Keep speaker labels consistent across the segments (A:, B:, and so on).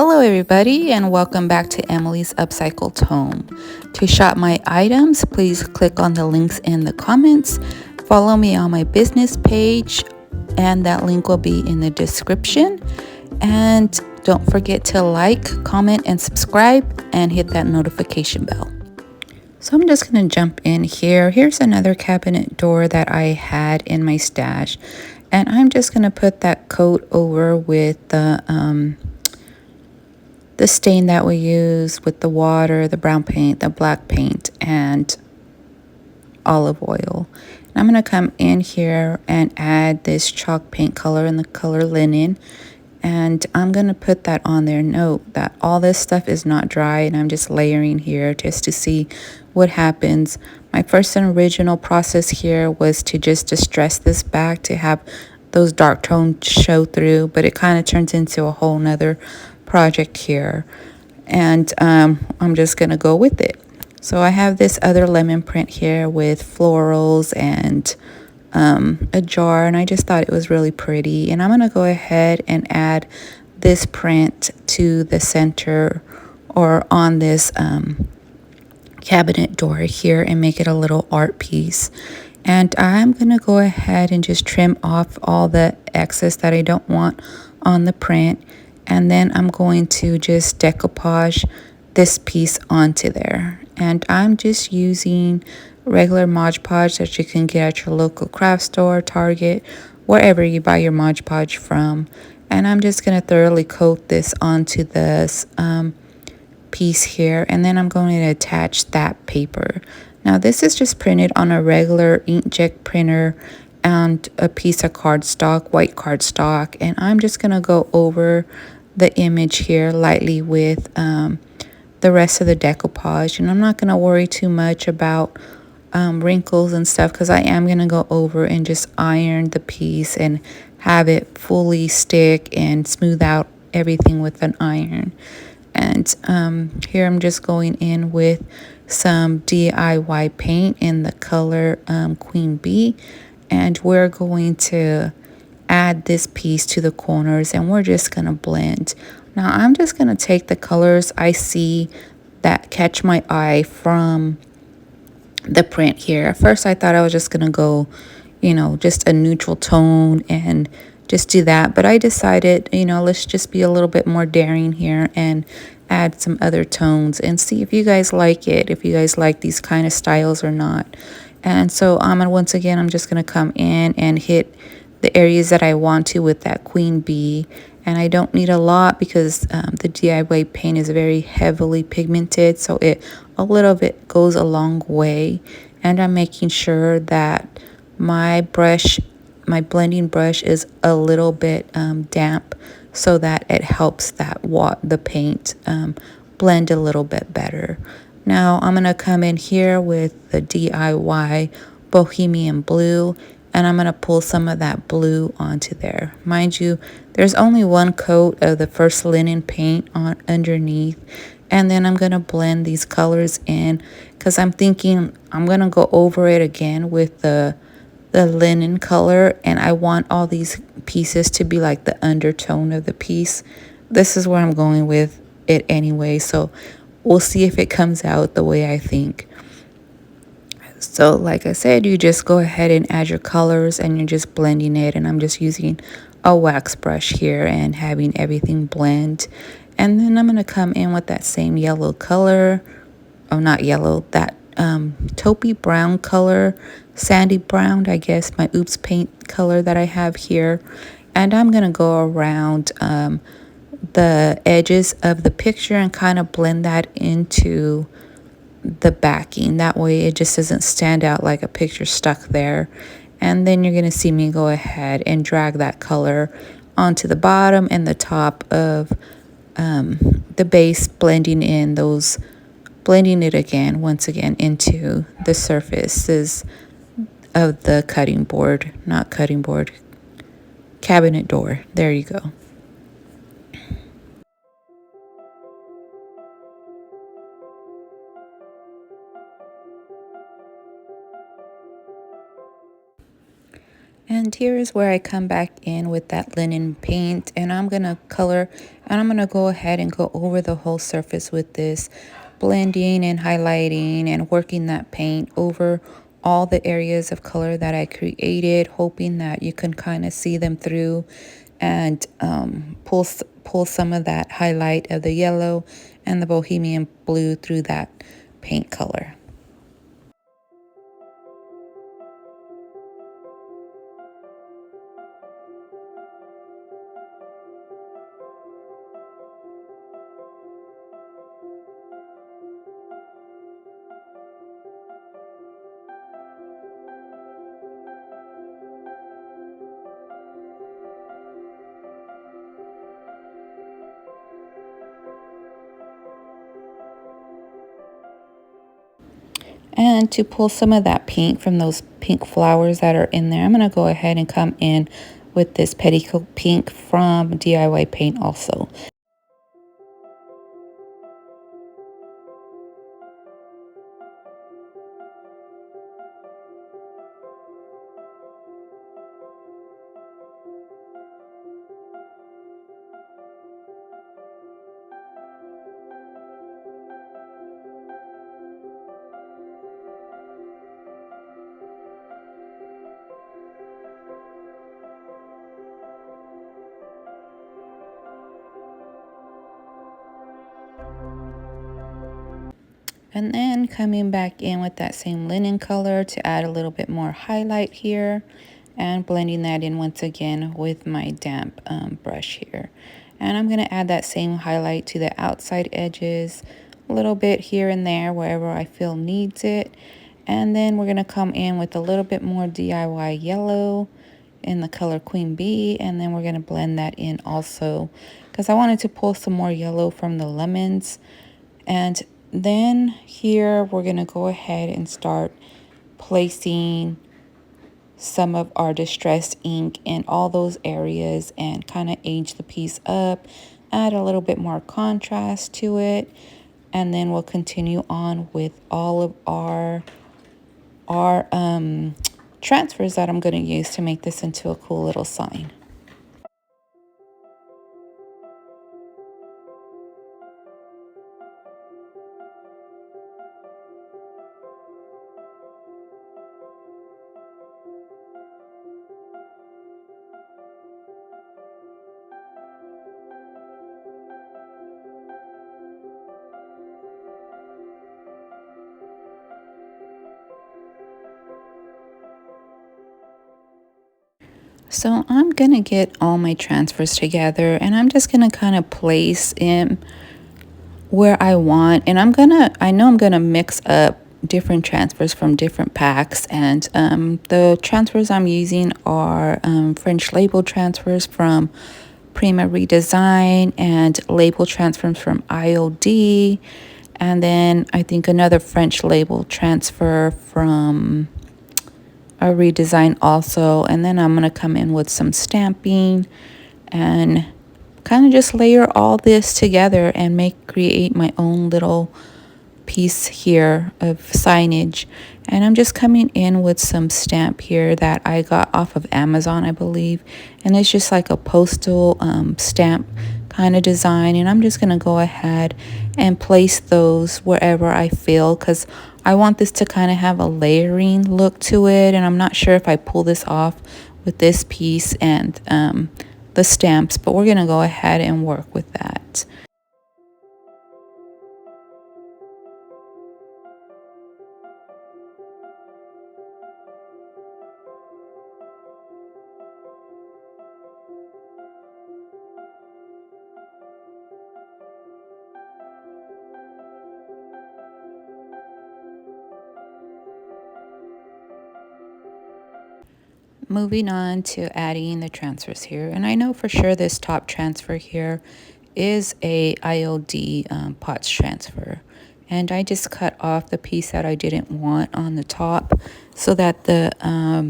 A: Hello everybody and welcome back to Emily's Upcycled Home. To shop my items, please click on the links in the comments. Follow me on my business page and that link will be in the description. And don't forget to like, comment, and subscribe and hit that notification bell. So I'm just going to jump in here. Here's another cabinet door that I had in my stash. And I'm just going to put that coat over with the stain that we use with the water, the brown paint, the black paint, and olive oil. And I'm going to come in here and add this chalk paint color in the color linen. And I'm going to put that on there. Note that all this stuff is not dry and I'm just layering here just to see what happens. My first and original process here was to just distress this back to have those dark tones show through, but it kind of turns into a whole nother project here. And I'm just going to go with it. So I have this other lemon print here with florals and a jar, and I just thought it was really pretty. And I'm going to go ahead and add this print to the center or on this cabinet door here and make it a little art piece. And I'm going to go ahead and just trim off all the excess that I don't want on the print. And then I'm going to just decoupage this piece onto there. And I'm just using regular Mod Podge that you can get at your local craft store, Target, wherever you buy your Mod Podge from. And I'm just going to thoroughly coat this onto this piece here. And then I'm going to attach that paper. Now this is just printed on a regular inkjet printer and a piece of cardstock, white cardstock. And I'm just going to go over the image here lightly with the rest of the decoupage. And I'm not going to worry too much about wrinkles and stuff because I am going to go over and just iron the piece and have it fully stick and smooth out everything with an iron. And here I'm just going in with some DIY paint in the color Queen Bee, and we're going to add this piece to the corners and we're just going to blend. Now I'm just going to take the colors I see that catch my eye from the print here. At first I thought I was just going to go, just a neutral tone and just do that, but I decided, let's just be a little bit more daring here and add some other tones and see if you guys like it, if you guys like these kind of styles or not. And so once again, I'm just going to come in and hit the areas that I want to with that Queen Bee. And I don't need a lot because the DIY paint is very heavily pigmented, so a little bit goes a long way. And I'm making sure that my blending brush is a little bit damp so that it helps the paint blend a little bit better. Now I'm going to come in here with the DIY Bohemian Blue, and I'm going to pull some of that blue onto there. Mind you, there's only one coat of the first linen paint on underneath, and then I'm going to blend these colors in because I'm thinking I'm going to go over it again with the linen color, and I want all these pieces to be like the undertone of the piece. This is where I'm going with it anyway, so we'll see if it comes out the way I think. So like I said, you just go ahead and add your colors and you're just blending it, and I'm just using a wax brush here and having everything blend. And then I'm going to come in with that same yellow color, not yellow, that taupey brown color, sandy brown, I guess, my Oops paint color that I have here. And I'm going to go around the edges of the picture and kind of blend that into the backing. That way it just doesn't stand out like a picture stuck there. And then you're going to see me go ahead and drag that color onto the bottom and the top of the base, blending it again, once again, into the surfaces of the cabinet door. There you go. And here is where I come back in with that linen paint, and I'm going to color, and I'm going to go ahead and go over the whole surface with this, blending and highlighting and working that paint over all the areas of color that I created, hoping that you can kind of see them through and pull some of that highlight of the yellow and the bohemian blue through that paint color. And to pull some of that paint from those pink flowers that are in there, I'm going to go ahead and come in with this petticoat pink from DIY Paint also. And then coming back in with that same linen color to add a little bit more highlight here, and blending that in once again with my damp brush here. And I'm going to add that same highlight to the outside edges, a little bit here and there wherever I feel needs it. And then we're going to come in with a little bit more DIY yellow in the color Queen Bee, and then we're going to blend that in also because I wanted to pull some more yellow from the lemons. And then here we're going to go ahead and start placing some of our distressed ink in all those areas and kind of age the piece up, add a little bit more contrast to it, and then we'll continue on with all of our transfers that I'm going to use to make this into a cool little sign. So I'm going to get all my transfers together, and I'm just going to kind of place in where I want. And I know I'm going to mix up different transfers from different packs. And the transfers I'm using are French label transfers from Prima Redesign and label transfers from IOD. And then I think another French label transfer from a redesign also. And then I'm going to come in with some stamping and kind of just layer all this together and create my own little piece here of signage. And I'm just coming in with some stamp here that I got off of Amazon, I believe, and it's just like a postal stamp kind of design. And I'm just going to go ahead and place those wherever I feel, because I want this to kind of have a layering look to it, and I'm not sure if I pull this off with this piece and the stamps, but we're going to go ahead and work with that. Moving on to adding the transfers here, and I know for sure this top transfer here is a IOD POTS transfer, and I just cut off the piece that I didn't want on the top so that the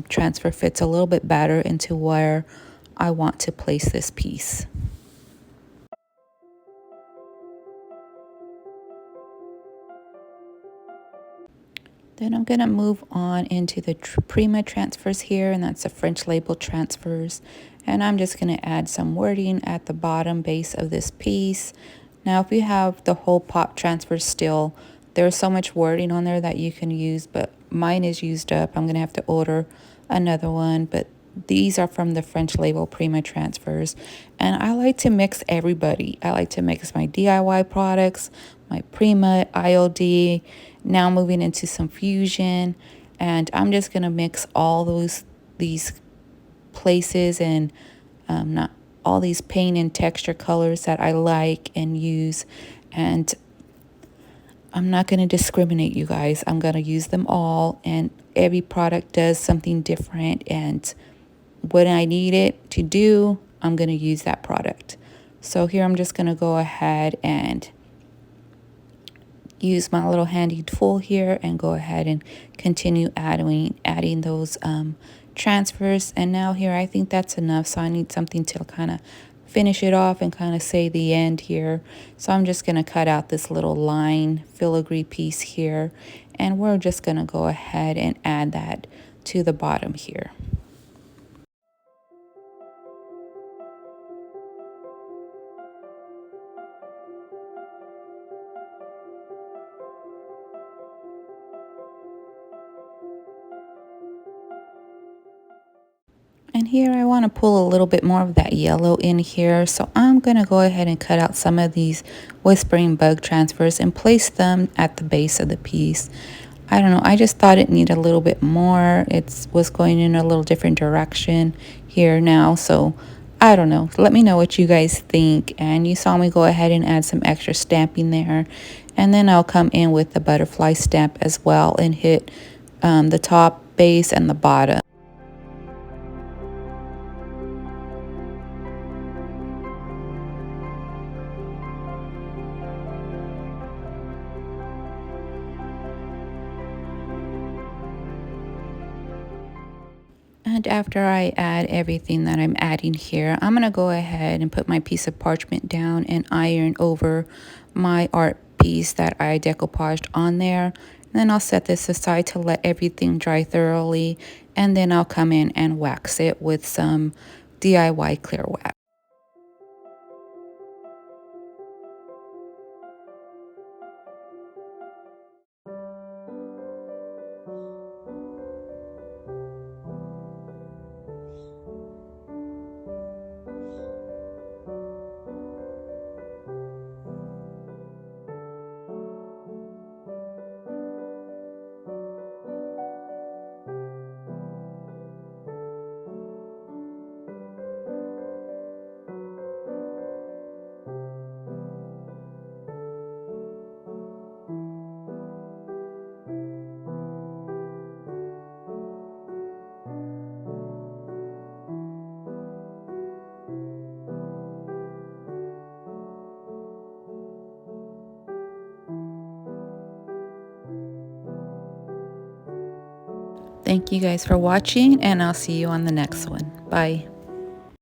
A: transfer fits a little bit better into where I want to place this piece. Then I'm going to move on into the Prima transfers here, and that's the French label transfers. And I'm just going to add some wording at the bottom base of this piece. Now, if you have the whole pop transfer still, there's so much wording on there that you can use, but mine is used up. I'm going to have to order another one, but these are from the French label Prima transfers. And I like to mix everybody. I like to mix my DIY products, my Prima, IOD, now moving into some fusion. And I'm just going to mix all these places and not all these paint and texture colors that I like and use. And I'm not going to discriminate, you guys. I'm going to use them all, and every product does something different, and when I need it to do, I'm going to use that product. So here I'm just going to go ahead and use my little handy tool here and go ahead and continue adding those transfers. And now here I think that's enough, so I need something to kind of finish it off and kind of say the end here. So I'm just going to cut out this little line filigree piece here, and we're just going to go ahead and add that to the bottom here. And here I want to pull a little bit more of that yellow in here. So I'm going to go ahead and cut out some of these whispering bug transfers and place them at the base of the piece. I don't know, I just thought it needed a little bit more. It was going in a little different direction here now. So I don't know. Let me know what you guys think. And you saw me go ahead and add some extra stamping there. And then I'll come in with the butterfly stamp as well and hit the top, base, and the bottom. And after I add everything that I'm adding here, I'm going to go ahead and put my piece of parchment down and iron over my art piece that I decoupaged on there. And then I'll set this aside to let everything dry thoroughly. And then I'll come in and wax it with some DIY clear wax. Thank you guys for watching, and I'll see you on the next one. Bye.